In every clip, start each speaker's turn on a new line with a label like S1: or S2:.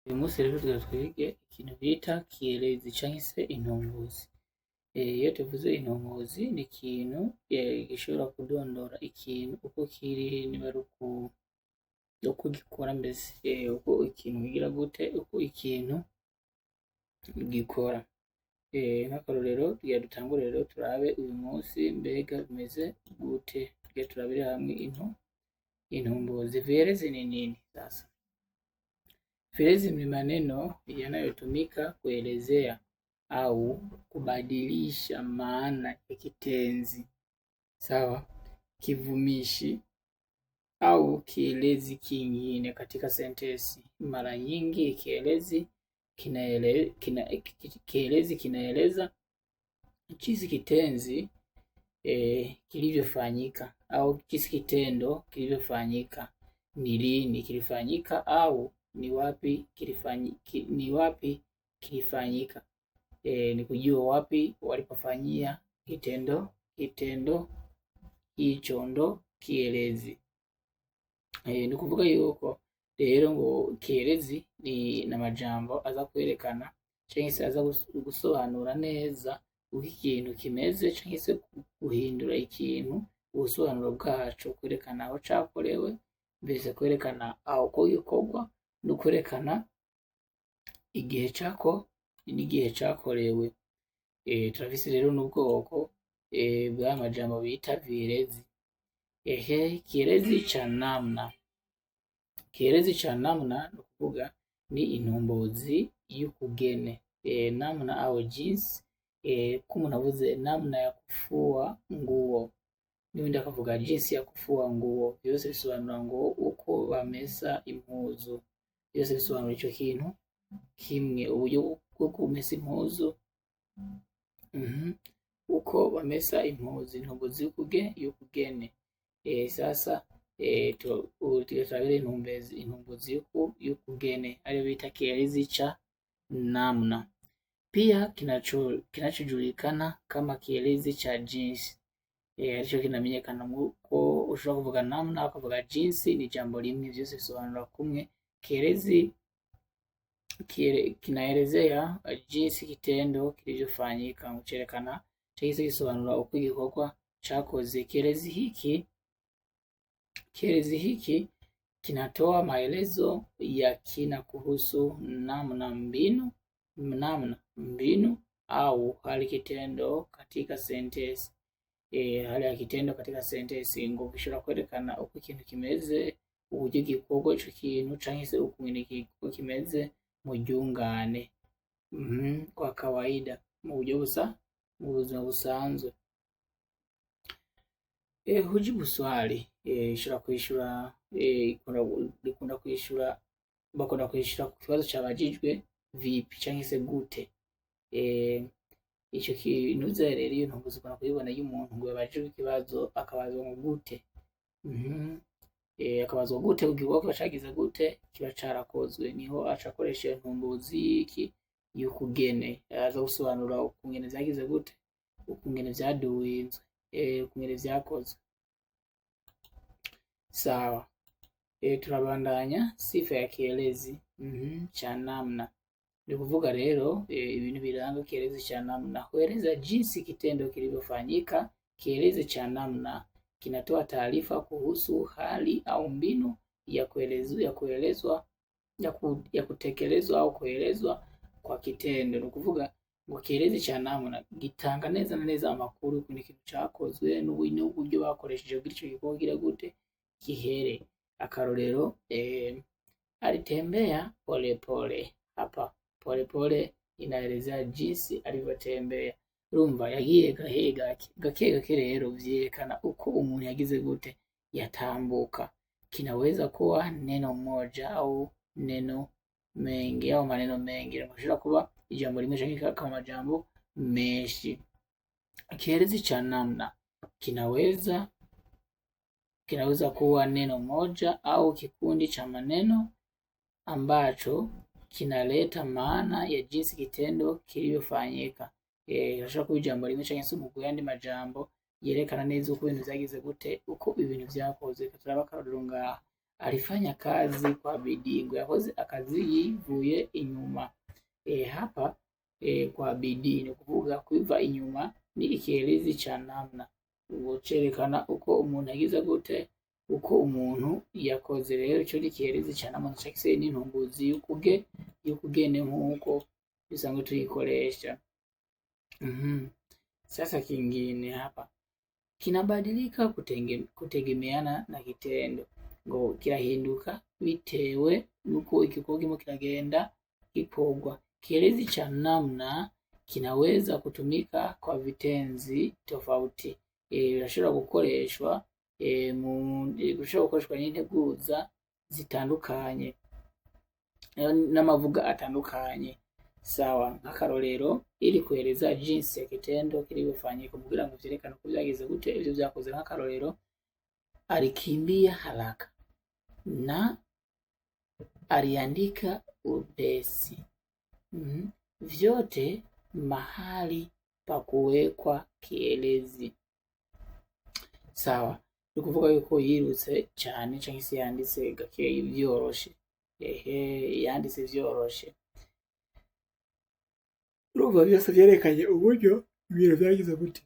S1: Uyu munsi rero tugira twige ikintu bita kielezi canke se intumbuzi. Iyo tuvuze intumbuzi ni ikintu gishobora kudondora ikintu uko kiri, niba ari uko gikora, mbese uko ikintu kigira gute, uko ikintu gikora. Nk'akarorero tugira dutangure rero turabe uyu munsi mbega bimeze gute, tugira turabire hamwe intumbuzi. Vielezi ni nini sasa? Vielezi ni maneno yanayotumika kuelezea au kubadilisha maana ya kitenzi, sawa, kivumishi au kielezi kingine katika sentensi. Mara nyingi kielezi kinaeleza jinsi kitenzi kilivyofanyika au jinsi kitendo kilivyofanyika, ni lini kilifanyika au ni wapi kilifanyika. Ni kujua wapi walipofanyia kitendo hicho ndo kielezi. Ni kuvuga yuko rero ngo kielezi ni n'amajambo aza kwerekana canke se aza gusobanura neza uko ikintu kimeze, canke se guhindura ikintu ubusobanuro bwaco, kwerekana aho cakorewe, mbese kwerekana aho ko gikorwa, no kwerekana igihe cako n'igihe cakorewe. Turafise rero n'ubwoko bw'aya majambo bita vielezi. Kielezi cha namna. Kielezi cha namna ni kuvuga ni intumbuzi y'ukugene, namna au jinsi. Ko umuntu avuze namna ya kufua nguo, n'ubundi akavuga jinsi ya kufua nguo, byose bisobanura ngo uko bamesa impuzu, byose bisobanura ico kintu kimwe, uburyo bwo kumesa impuzu. Uko bamesa impuzu, intumbuzi y'ukugene. Sasa turabire intumbuzi y'ukugene ariyo bita kielezi cha namna. Pia kinachojulikana kama kielezi cha jinsi, arico kinamenyekana ko ushobora kuvuga namna ukavuga jinsi, ni jambo limwe, vyose bisobanura kumwe. Kielezi kinaelezea jinsi kitendo kilivyofanyika, kucherekana chahise gisobanura uko igikorwa cakoze. Kielezi hiki kinatoa maelezo ya kina kuhusu namna, mbinu au hali kitendo katika sentensi. Hali ya kitendo katika sentensi ngo gishobora kwerekana uko ikintu kimeze, uburyo gikorwa ico kintu, canke se ukuntu kimeze mu ryungane, kwa kawaida, mu buryo mu buzima busanzwe. Hujibu swali, ishobora kwishura, bakunda kwishura ku kibazo cabajijwe vipi canke se gute. Ico kintu rero iyo ntumbuzi ukunda kuyibona iyo umuntu ngo yabajijwe ikibazo akabazwa ngo gute. Akabazwa gute, igikorwa cagize gute, kiba carakozwe, niho aca akoresha intumbuzi y'ukugene, aza gusobanura ukungene vyagize gute, ukungene vyaduwizwe, ukungene vyakozwe. Sawa, turabandanya. Sifa ya kielezi cha namna. Ni kuvuga rero ibintu biranga kielezi cha namna. Hueleza jinsi kitendo kilivyofanyika. Kielezi cha namna kinatoa taarifa kuhusu hali au mbinu ya kutekelezwa au kuelezwa kwa kitendo. Ni kuvuga ngo kielezi cha namna gitanga neza na neza amakuru ku kintu cakozwe n'uburyo bakoresheje kugira ico gikorwa kigira gute, kihere. Akarorero, alitembea polepole. Hapa polepole inaelezea jinsi alivyotembea. Urumva yagiye gake gake, rero vyerekana uko umuntu yagize gute, yatambuka. Kinaweza kuwa neno moja au neno mengi au maneno mengi, ushobora kuba ijambo rimwe canke kama majambo menshi. Kielezi cha namna kinaweza kuwa neno moja au kikundi cha maneno ambacho kinaleta maana ya jinsi kitendo kilivyofanyika. Urashobora kuba ijambo rimwe canke se umugwi w'ayandi majambo yerekana neza uko ibintu vyagize gute, uko ibintu vyakozwe. Turaba akarorero ngaha, alifanya kazi kwa bidii, ngo yakoze akazi yivuye inyuma. Hapa kwa bidii ni kuvuga kwiva inyuma ni ikielezi cha namna, ubu cerekana uko umuntu yagize gute, uko umuntu yakoze. Rero ico ni ikielezi ca namna cakise n'intumbuzi y'ukugene nk'uko dusanzwe tuyikoresha. Sasa kingine hapa kinabadilika kutegemeana na kitendo, ngo kirahinduka bitewe nuko igikorwa kirimo kiragenda gikorwa. Kielezi cha namna kinaweza kutumika kwa vitenzi tofauti, birashobora gukoreshwa n'integuza zitandukanye n'amavuga atandukanye. Sawa, nk'akarorero ili kueleza jinsi ya kitendo kilivyofanyika, kugira ngo vyerekane uko vyagize gute ivyo vyakoze. Nk'akarorero, alikimbia haraka na aliandika upesi. Vyote mahali pa kuwekwa kielezi. Sawa, ni kuvuga yuko yirutse cyane canke se yanditse gake vyoroshe. Yanditse vyoroshe. Urumva byose vyerekanye uburyo ibintu vyagize gute,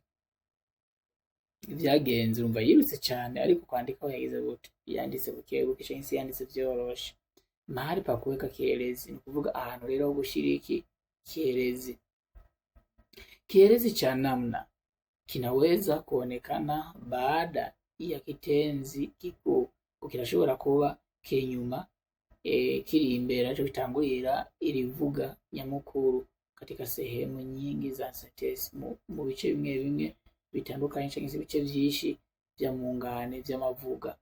S1: vyagenze. Urumva yirutse cyane ariko kwandika yagize gute, yanditse bukebuke canke se yanditse vyoroshe. Mahali pa kuweka kielezi ni kuvuga ahantu rero ho gushiriki kielezi. Kielezi cha namna kinaweza kuonekana baada ya kitenzi kikuu, kirashobora kuba kinyuma kiri imbere aco bitangurira irivuga nyamukuru katika sehemu nyingi za sentensi, mu bice bimwe bimwe bitandukanye canke ibice vyinshi vya mungane vy'amavuga,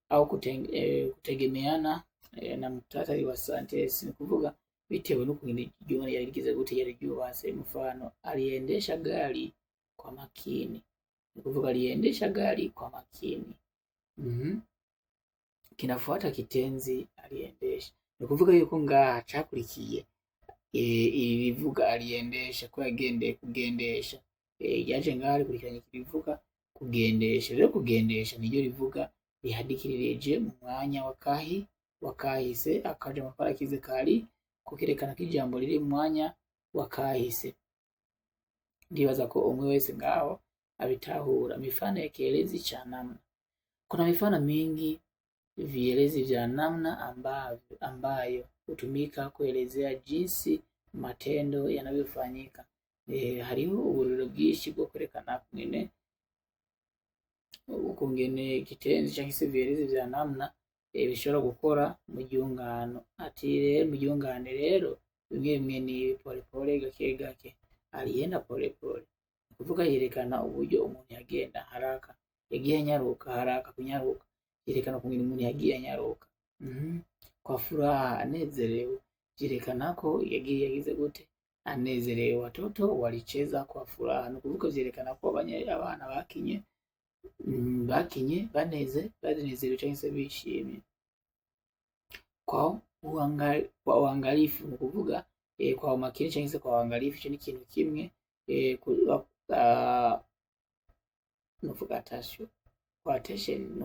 S1: au kutegemeana na muhtasari wa sentensi, ni kuvuga bitewe n'ukuntu iryo yarigize gute, yari ryubatse. Mfano, aliendesha gari kwa makini, ni kuvuga aliendesha gari kwa makini. Kinafuata kitenzi aliendesha, ni kuvuga yuko ngaha cakurikiye irivuga aliendesha ko yagendeye kugendesha, yaje ngaha rikurikiranye kirivuga kugendesha. Rero kugendesha niryo rivuga rihadikirije mu mwanya wa kahise, akaja mu parakize kari kukerekana ko ijambo riri mu mwanya wa kahise. Ndibaza ko umwe wese ngaho abitahura. Mifano ya kielezi cha namna. Kuna mifano mingi vielezi vya namna ambayo hutumika kuelezea jinsi matendo yanavyofanyika. Hariho uburiro bwinshi bwo kwerekana ukungene kitenzi canke se vielezi vya namna bishobora gukora mu ryungano. Ati rero mu ryungane rero bimwe bimwe ni polepole, gake gake. Alienda polepole, kuvuga yerekana uburyo umuntu yagenda haraka, yagiye anyaruka, haraka kunyaruka, yerekana ukuntu umuntu yagiye anyaruka. Kwa furaha, anezerewe, yerekana ko yagize gute, anezerewe. Watoto walicheza kwa furaha, ni kuvuga vyerekana ko abana bakinye banezerewe canke se bishimye. Kwa uangalifu, ni kuvuga kwa umakini canke se kwa uangalifu, ico ni ikintu kimwe. Novuga attention, kwa attention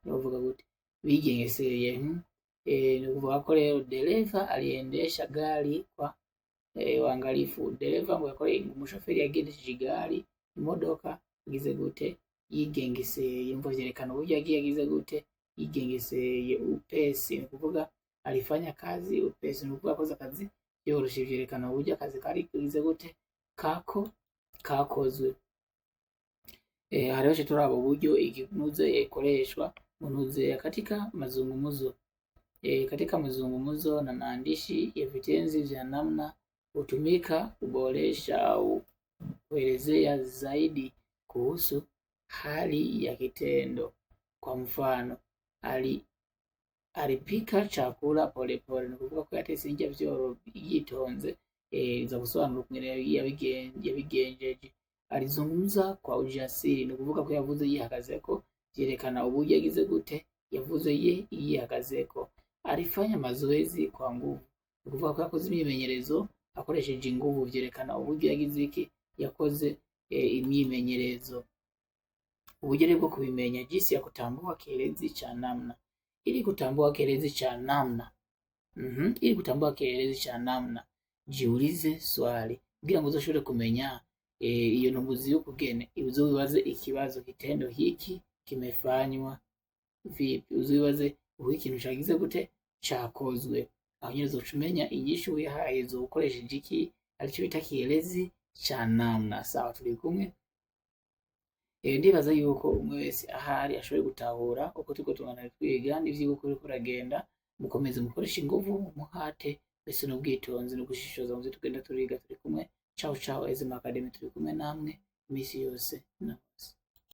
S1: novuga gute, bigengeseye. Ni kuvuga ko rero dereva aliendesha gari kwa uangalifu. Dereva ngo yakore, umushoferi yagendesheje igari, imodoka yagize gute, yigengeseye. Mvo vyerekana uburyo yagize gute, yigengeseye upesi. Ni kuvuga alifanya kazi upesi, ni kuvuga akoze akazi yoroshe. Vyerekana uburyo akazi kari kugize gute, kakozwe. Hariho turaba uburyo ikinuze ikoreshwa munuze katika mazungumzo. Katika mazungumzo na maandishi ya vitenzi vya namna hutumika kuboresha au kuelezea zaidi kuhusu hali ya kitendo. Kwa mfano, alipika chakula polepole, ni kuvuga ko yatetse indya yitonze, za gusobanura ukuntu yabigenjeje. Alizungumza kwa ujasiri, ni kuvuga ko yavuze yihagazeko, vyerekana uburyo yagize gute, yavuze yihagazeko. Alifanya mazoezi kwa nguvu, ni kuvuga ko yakoze imyimenyerezo akoresheje inguvu, vyerekana uburyo yagize iki, yakoze imyimenyerezo. Uburyo bwo kubimenya, jinsi ya kutambua kielezi cha namna. Ili kutambua kielezi cha namna ili kutambua kielezi cha namna, jiulize swali kugira ngo uzoshobore kumenya iyo ntumbuzi y'ukugene, uzobibaze ikibazo, kitendo hiki kimefanywa vipi, uzobibaze ubu ikintu cagize gute, cakozwe. Aho nyene uzoca umenya inyishu wihaye uzokoresheje iki, arico bita kielezi cha namna. Sawa, turi kumwe? Ndibaza yuko umwe wese ahari ashoboye gutahura uko turiko tubandanya twiga n'ivyigwa uko biriko biragenda. Mukomeze mukoresha inguvu, umuhate mbese n'ubwitonzi no gushishoza muvyo tugenda turiga. Turi kumwe. Ciao ciao, Ezima Academy, turi kumwe namwe imisi yose na hose.